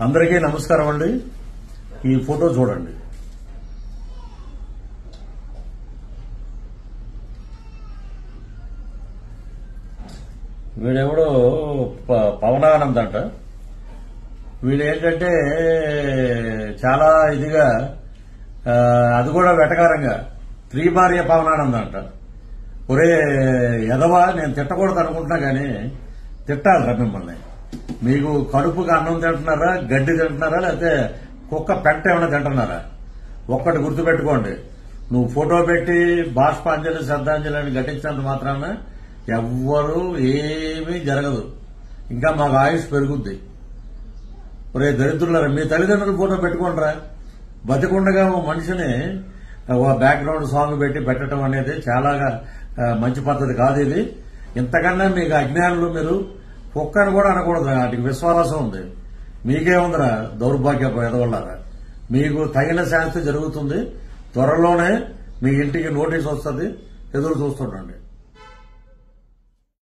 అందరికీ నమస్కారం అండి. ఈ ఫోటో చూడండి. వీడెవడో పవనానంద్ అంట. వీడేంటంటే చాలా ఇదిగా అది కూడా వెటకారంగా త్రిభార్య పవనానంద్ అంట. ఒరే ఎదవా, నేను తిట్టకూడదు అనుకుంటున్నా గానీ తిట్టాలరా మిమ్మల్ని. మీకు కడుపుకి అన్నం తింటున్నారా, గడ్డి తింటున్నారా, లేకపోతే కుక్క పెంట ఏమైనా తింటున్నారా? ఒక్కటి గుర్తుపెట్టుకోండి, నువ్వు ఫోటో పెట్టి బాష్పాంజలి శ్రద్ధాంజలి అని ఘటించినంత మాత్రాన ఎవ్వరూ ఏమీ జరగదు. ఇంకా మాకు ఆయుష్ పెరుగుద్ది. ఒరే దరిద్రులారా, మీ తల్లిదండ్రులు ఫోటో పెట్టుకోండిరా. బతికుండగా ఓ మనిషిని బ్యాక్గ్రౌండ్ సాంగ్ పెట్టి పెట్టడం అనేది చాలా మంచి పద్ధతి కాదు ఇది. ఇంతకన్నా మీకు అజ్ఞానులు, మీరు కుక్కని కూడా అనకూడదు. వాటికి విశ్వాసం ఉంది. మీకేముందిరా దౌర్భాగ్య ఎదవల్లారా. మీకు తగిన శాస్తి జరుగుతుంది. త్వరలోనే మీ ఇంటికి నోటీస్ వస్తుంది. ఎదురు చూస్తుండండి.